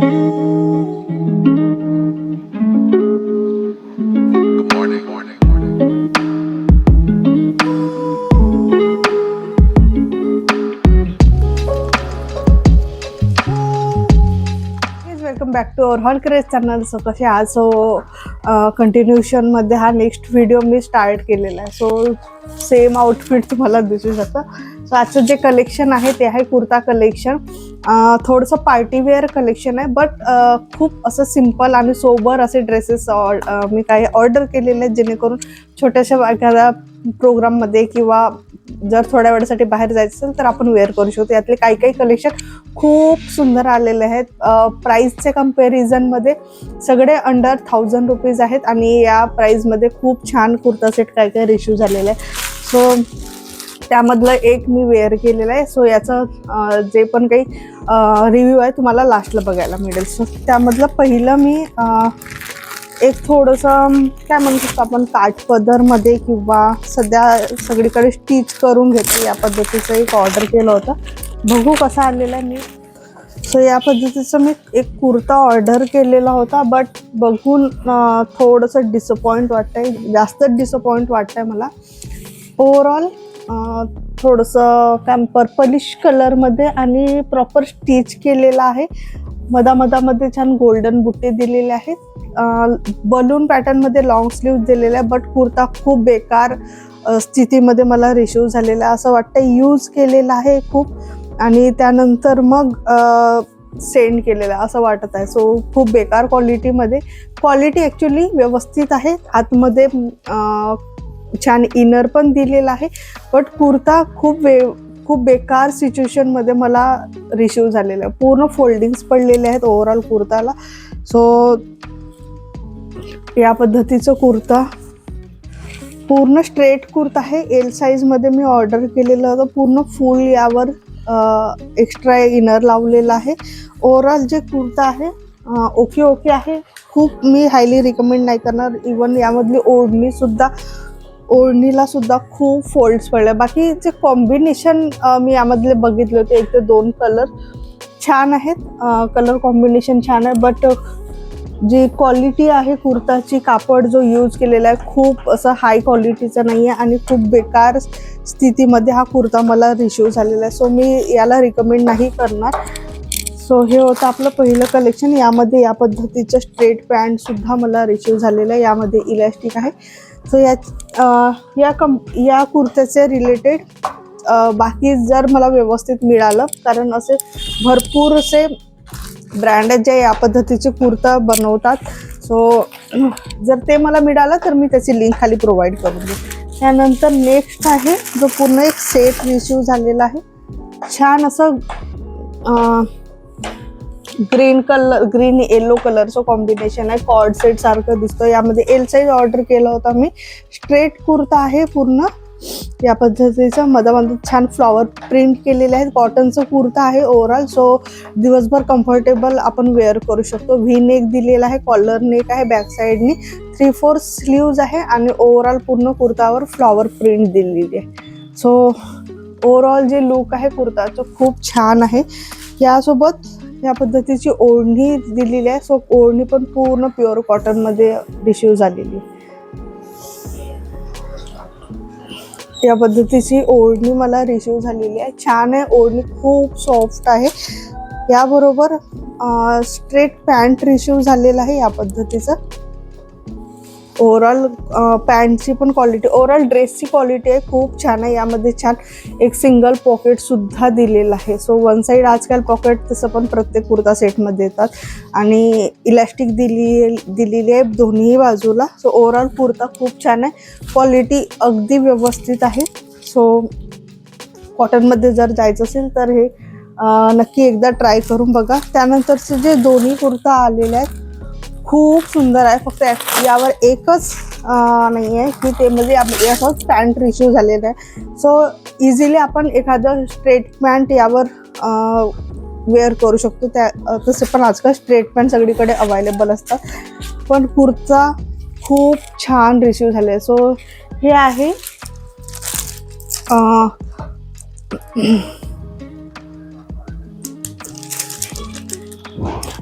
Welcome back to our hall craze channel. So कसे आज कंटिन्यूशनमध्ये हा नेक्स्ट व्हिडिओ मी start केलेला आहे. सो सेम आउटफिट तुम्हाला दिसू शकतं. सो आजचं जे कलेक्शन आहे ते आहे कुर्ता कलेक्शन. थोडंसं पार्टीवेअर कलेक्शन आहे, बट खूप असं सिम्पल आणि सोबर असे ड्रेसेस मी काही ऑर्डर केलेले आहेत, जेणेकरून छोट्याशा एखाद्या प्रोग्राममध्ये किंवा जर थोड्या वेळासाठी बाहेर जायचं असेल तर आपण वेअर करू शकतो. यातले काही काही कलेक्शन खूप सुंदर आलेले आहेत. प्राईसच्या कम्पॅरिझनमध्ये सगळे अंडर 1000 रुपीज आहेत आणि या प्राईजमध्ये खूप छान कुर्ता सेट काय काय रिश्यू झालेला आहे. सो त्यामधलं एक मी वेअर केलेलं आहे. सो याचं जे पण काही रिव्ह्यू आहे तुम्हाला लास्टला बघायला मिळेल. सो त्यामधलं पहिलं मी एक थोडंसं काय म्हणू शकतो आपण काठपदरमध्ये किंवा सध्या सगळीकडे स्टिच करून घेते या पद्धतीचं एक ऑर्डर केलं होतं. बघू कसा आलेला आहे मी. सो या पद्धतीचं मी एक कुर्ता ऑर्डर केलेला होता, बट बघून थोडंसं डिसअपॉइंट वाटतंय, जास्तच डिसअपॉइंट वाटतंय मला. ओव्हरऑल थोडंसं काय पर्पलिश कलरमध्ये आणि प्रॉपर स्टिच केलेलं आहे. मधामध्ये छान गोल्डन बुट्टे दिलेले आहेत. बलून पॅटर्नमध्ये लॉंग स्लीव्ह दिलेला आहे, बट कुर्ता खूप बेकार स्थितीमध्ये मला रिसीव झालेला आहे. असं वाटतं यूज केलेला आहे खूप आणि त्यानंतर मग सेंड केलेला असं वाटत आहे. सो खूप बेकार क्वालिटीमध्ये. क्वालिटी ॲक्च्युली व्यवस्थित आहे. आतमध्ये छान इनर पण दिलेला आहे, बट कुर्ता खूप बेकार सिच्युएशनमध्ये मला रिसीव झालेला आहे. पूर्ण फोल्डिंग्स पडलेले आहेत ओव्हरऑल कुर्ताला. सो या पद्धतीचं कुर्ता पूर्ण स्ट्रेट कुर्ता आहे. एल साईजमध्ये मी ऑर्डर केलेलं होतं. पूर्ण फुल यावर एक्स्ट्रा इनर लावलेला आहे. ओव्हरऑल जे कुर्ता आहे ओके आहे. खूप मी हायली रिकमेंड नाही करणार. इवन यामधली ओढणीला सुद्धा खूप फोल्ड्स पडले. बाकीचे कॉम्बिनेशन मी यामधले बघितले होते. 1 ते 2 कलर छान आहेत, कलर कॉम्बिनेशन छान आहे, बट जी क्वालिटी आहे कुर्ताची, कापड जो यूज केलेला आहे खूप असं हाय क्वालिटीचा नाही आहे आणि खूप बेकार स्थितीमध्ये हा कुर्ता मला रिसीव झालेला आहे. सो मी याला रिकमेंड नाही करणार. सो हे होतं आपलं पहिलं कलेक्शन. यामध्ये या पद्धतीचं स्ट्रेट पॅन्टसुद्धा मला रिसीव झालेलं आहे. यामध्ये इलॅस्टिक आहे. सो या कुर्त्याचे रिलेटेड बाकी जर मला व्यवस्थित मिळालं, कारण असे भरपूर असे ब्रँड आहेत जे या पद्धतीचे कुर्ता बनवतात. सो जर ते मला मिळालं तर मी त्याची लिंक खाली प्रोव्हाइड करून देईन. त्यानंतर नेक्स्ट आहे जो पूर्ण एक सेट रिसीव झालेला आहे. छान असं ग्रीन येलो कलरचं कॉम्बिनेशन आहे. कॉर्ड सेट सारखं दिसतं. यामध्ये एल साईज ऑर्डर केला होता मी. स्ट्रेट कुर्ता आहे पूर्ण या पद्धतीचा. मधामध्ये छान फ्लॉवर प्रिंट केलेले आहेत. कॉटनचं कुर्ता आहे ओव्हरऑल. सो दिवसभर कम्फर्टेबल आपण वेअर करू शकतो. व्ही नेक दिलेला आहे, कॉलर नेक आहे, बॅक साईडनी 3/4 स्लीव्ज आहे आणि ओव्हरऑल पूर्ण कुर्तावर फ्लॉवर प्रिंट दिलेली आहे. सो ओव्हरऑल जे लुक आहे कुर्ताचं खूप छान आहे. यासोबत या पद्धतीची ओढणी दिलेली आहे. सो ओढणी पण पूर्ण प्युअर कॉटनमध्ये रिसीव झालेली आहे. या पद्धतीची ओढणी मला रिसीव झालेली आहे. छान आहे ओढणी, खूप सॉफ्ट आहे. याबरोबर स्ट्रेट पॅन्ट रिसीव झालेला आहे या पद्धतीचं. ओव्हरऑल पॅन्टची पण क्वालिटी, ओव्हरऑल ड्रेसची क्वालिटी आहे खूप छान आहे. यामध्ये छान एक सिंगल पॉकेटसुद्धा दिलेलं आहे. सो वन साईड आजकाल पॉकेट तसं पण प्रत्येक कुर्ता सेटमध्ये येतात आणि इलॅस्टिक दिलेली आहे दोन्ही बाजूला. सो ओव्हरऑल कुर्ता खूप छान आहे. क्वालिटी अगदी व्यवस्थित आहे. सो कॉटनमध्ये जर जायचं असेल तर हे नक्की एकदा ट्राय करून बघा. त्यानंतरचे जे दोन्ही कुर्ता आलेले आहेत खूप सुंदर आहे. फक्त यावर एकच नाही आहे की ते म्हणजे याचाच पॅन्ट रिसीव झालेला आहे. सो इझिली आपण एखादं स्ट्रेट पॅन्ट यावर वेअर करू शकतो. तसे पण आजकाल स्ट्रेट पॅन्ट सगळीकडे अवेलेबल असतात, पण कुर्ता खूप छान रिसीव झाले. सो हे आहे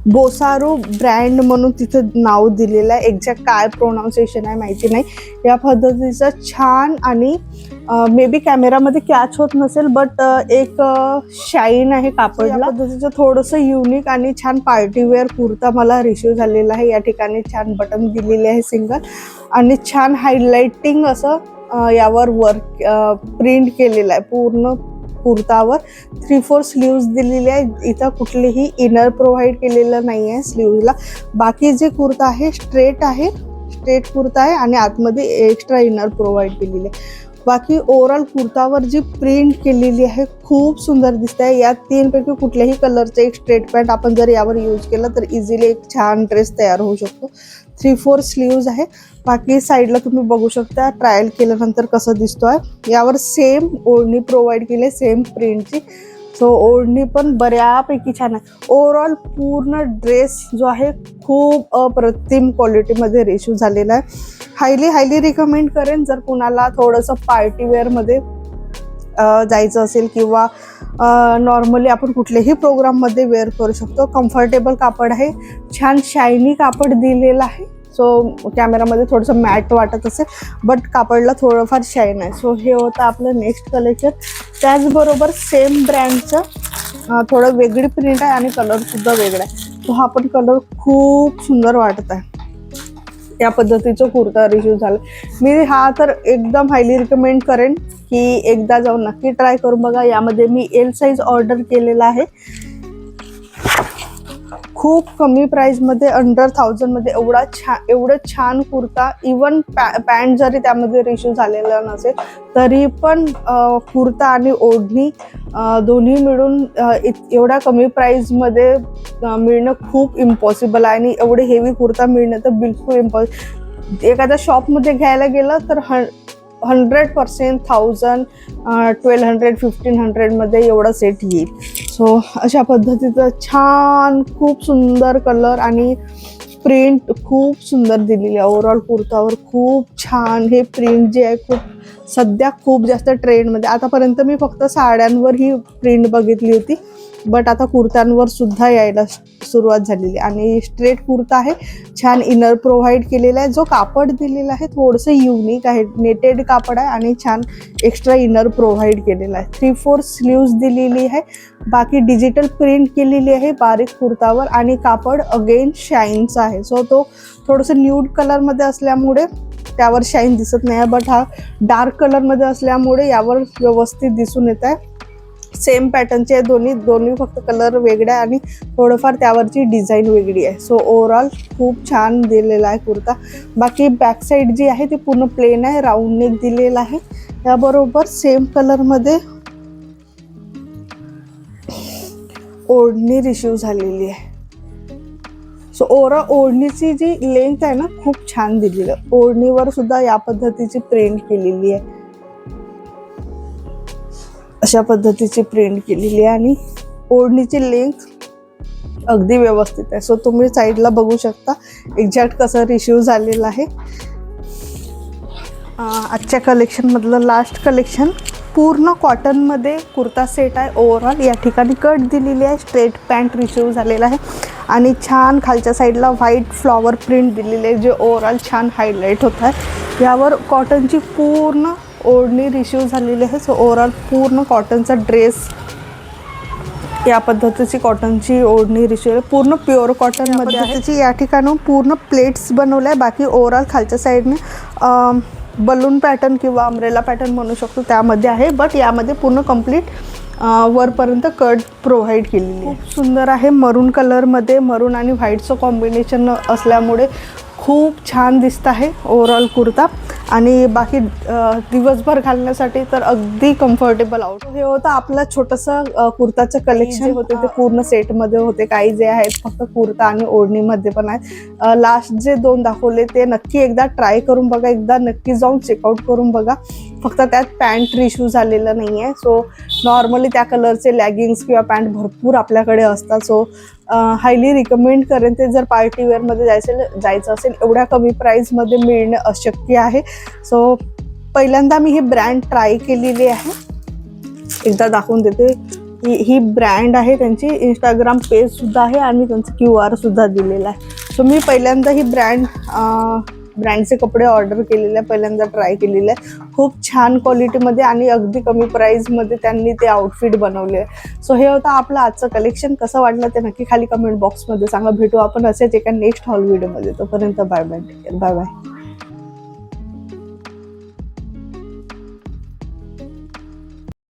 बोसारू ब्रँड म्हणून तिथं नाव दिलेलं आहे. एक्झॅक्ट काय प्रोनाऊन्सिएशन आहे माहिती नाही. या पद्धतीचं छान आणि मे बी कॅमेरामध्ये कॅच होत नसेल बट एक शाईन आहे कापडला. या पद्धतीचं थोडंसं युनिक आणि छान पार्टीवेअर कुर्ता मला रिसीव झालेला आहे. या ठिकाणी छान बटन दिलेले आहे सिंगल आणि छान हायलाइटिंग असं यावर वर्क प्रिंट केलेलं आहे पूर्ण कुर्तावर. 3/4 स्लीव्ज दिलेली आहे. इथं कुठलीही इनर प्रोव्हाइड केलेलं नाही आहे स्लीव्जला. बाकी जे कुर्ता आहे स्ट्रेट आहे, स्ट्रेट कुर्ता आहे आणि आतमध्ये एक्स्ट्रा इनर प्रोव्हाइड केलेली आहे. बाकी ओव्हरऑल कुर्तावर जी प्रिंट केलेली आहे खूप सुंदर दिसत आहे. या 3पैकी कुठल्याही कलरचं एक स्ट्रेट पॅन्ट आपण जर यावर यूज केलं तर इझिली एक छान ड्रेस तयार होऊ शकतो. 3/4 स्लीव्ज आहे. बाकी साईडला तुम्ही बघू शकता ट्रायल केल्यानंतर कसं दिसतोय. यावर सेम ओढणी प्रोव्हाइड केली आहे सेम प्रिंटची. सो ओढणी पण बऱ्यापैकी छान आहे. ओव्हरऑल पूर्ण ड्रेस जो आहे खूप अप्रतिम क्वालिटीमध्ये रिसीव झालेला आहे. हायली रिकमेंड करेन जर कुणाला थोडंसं पार्टीवेअरमध्ये जायचं असेल किंवा नॉर्मली आपण कुठल्याही प्रोग्राममध्ये वेअर करू शकतो. कम्फर्टेबल कापड आहे, छान शायनी कापड दिलेलं आहे. सो कॅमेरामध्ये थोडंसं मॅट वाटत असेल बट कापडला थोडंफार शाईन आहे. सो हे होतं आपलं नेक्स्ट कलेक्शन. त्याचबरोबर सेम ब्रँडचं थोडं वेगळी प्रिंट आहे आणि कलरसुद्धा वेगळा आहे. तो हा पण कलर खूप सुंदर वाटत आहे. या पद्धतीचं कुर्ता रिसीव झाला. मी हा तर एकदम हायली रिकमेंड करेन की एकदा जाऊन नक्की ट्राय करून बघा. यामध्ये मी एल साईज ऑर्डर केलेला आहे. खूप कमी प्राईजमध्ये अंडर 1000 मध्ये एवढं छान कुर्ता. इवन पॅन्ट जरी त्यामध्ये रिसीव झालेला नसेल तरी पण कुर्ता आणि ओढणी दोन्ही मिळून एवढ्या कमी प्राईजमध्ये मिळणं खूप इम्पॉसिबल आहे. आणि एवढे हेवी कुर्ता मिळणं तर बिलकुल इम्पॉसिबल. एखाद्या शॉपमध्ये घ्यायला गेलं तर 100% 1000, 1200, 1500 मध्ये एवढा सेट येईल. सो अशा पद्धतीचं छान खूप सुंदर कलर आणि प्रिंट खूप सुंदर दिलेली आहे. ओव्हरऑल कुर्तावर खूप छान हे प्रिंट जे आहे खूप सध्या खूप जास्त ट्रेंडमध्ये. आतापर्यंत मी फक्त साड्यांवर ही प्रिंट बघितली होती बट आता कुर्त्यांवर सुद्धा यायला सुरुवात झालेली. आणि स्ट्रेट कुर्ता आहे, छान इनर प्रोव्हाइड केलेला आहे. जो कापड दिलेला आहे थोडंसं युनिक आहे, नेटेड कापड आहे आणि छान एक्स्ट्रा इनर प्रोव्हाइड केलेला आहे. 3/4 स्लीव्ज दिलेली आहे. बाकी डिजिटल प्रिंट केलेली आहे बारीक कुर्तावर आणि कापड अगेन शाईनचा आहे. सो तो थोडंसं न्यूड कलरमध्ये असल्यामुळे त्यावर शाईन दिसत नाही आहे बट हा डार्क कलरमध्ये असल्यामुळे यावर व्यवस्थित दिसून येत आहे. सेम पॅटर्नचे दोन्ही फक्त कलर वेगळे आहे आणि थोडंफार त्यावरची डिझाईन वेगळी आहे. सो ओव्हरऑल खूप छान दिलेला आहे कुर्ता. बाकी बॅक साईड जी आहे ती पूर्ण प्लेन आहे, राऊंड नेक दिलेला आहे. त्याबरोबर सेम कलरमध्ये ओढणी रिसीव झालेली आहे. सो ओव्हरऑल ओढणीची जी लेंथ आहे ना खूप छान दिलेली आहे. ओढणीवर सुद्धा या पद्धतीची प्रिंट केलेली आहे. अशा पद्धतीची प्रिंट केलेली आहे आणि ओढणीची लेंथ अगदी व्यवस्थित आहे. सो तुम्ही साईडला बघू शकता एक्झॅक्ट कसं रिसीव झालेलं आहे. आजच्या कलेक्शनमधलं लास्ट कलेक्शन पूर्ण कॉटनमध्ये कुर्ता सेट आहे. ओव्हरऑल या ठिकाणी कट दिलेली आहे, स्ट्रेट पॅन्ट रिसीव झालेला आहे आणि छान खालच्या साईडला व्हाईट फ्लॉवर प्रिंट दिलेली आहे जे ओव्हरऑल छान हायलाईट होत आहे. यावर कॉटनची पूर्ण ओढणी रिसीव झालेली आहे. सो ओव्हरऑल पूर्ण कॉटनचा ड्रेस या पद्धतीची कॉटनची ओढणी रिसीव पूर्ण प्युअर कॉटनमध्ये आहे. त्याची या ठिकाणी पूर्ण प्लेट्स बनवल्या आहे. बाकी ओव्हरऑल खालच्या साईडने बलून पॅटर्न किंवा अम्ब्रेला पॅटर्न म्हणू शकतो त्यामध्ये आहे बट यामध्ये पूर्ण कंप्लीट वरपर्यंत कट प्रोव्हाइड केलेली आहे. खूप सुंदर आहे. मरून कलरमध्ये मरून आणि व्हाईटचं कॉम्बिनेशन असल्यामुळे खूप छान दिसत आहे ओव्हरऑल कुर्ता. आणि बाकी दिवसभर घालण्यासाठी तर अगदी कम्फर्टेबल आउट. हे होतं आपलं छोटंसं कुर्ताचं कलेक्शन होते ते पूर्ण सेटमध्ये होते. काही जे आहेत फक्त कुर्ता आणि ओढणीमध्ये पण आहेत. लास्ट जे 2 दाखवले ते नक्की एकदा ट्राय करून बघा, एकदा नक्की जाऊन चेकआउट करून बघा. फक्त त्यात पॅन्ट रिश्यू झालेलं नाही आहे. सो नॉर्मली त्या कलरचे लॅगिंग्स किंवा पॅन्ट भरपूर आपल्याकडे असतात. सो हायली रिकमेंड करेन ते जर पार्टीवेअरमध्ये जायचं असेल एवढ्या कमी प्राईजमध्ये मिळणं अशक्य आहे. सो पहिल्यांदा मी हे ब्रँड ट्राय केलेली आहे, एकदा दाखवून देते. ही ब्रँड आहे, त्यांची इंस्टाग्राम पेज सुद्धा आहे आणि त्यांचं QR सुद्धा दिलेला आहे. सो मी पहिल्यांदा ही ब्रँडचे कपडे ऑर्डर केलेले आहे, पहिल्यांदा ट्राय केलेले आहे. खूप छान क्वालिटीमध्ये आणि अगदी कमी प्राईजमध्ये त्यांनी ते आउटफिट बनवले आहे. सो हे होतं आपलं आजचं कलेक्शन. कसं वाटलं ते नक्की खाली कमेंट बॉक्समध्ये सांगा. भेटू आपण असेच एका नेक्स्ट हॉल व्हिडिओमध्ये. तोपर्यंत bye bye, take care, bye bye.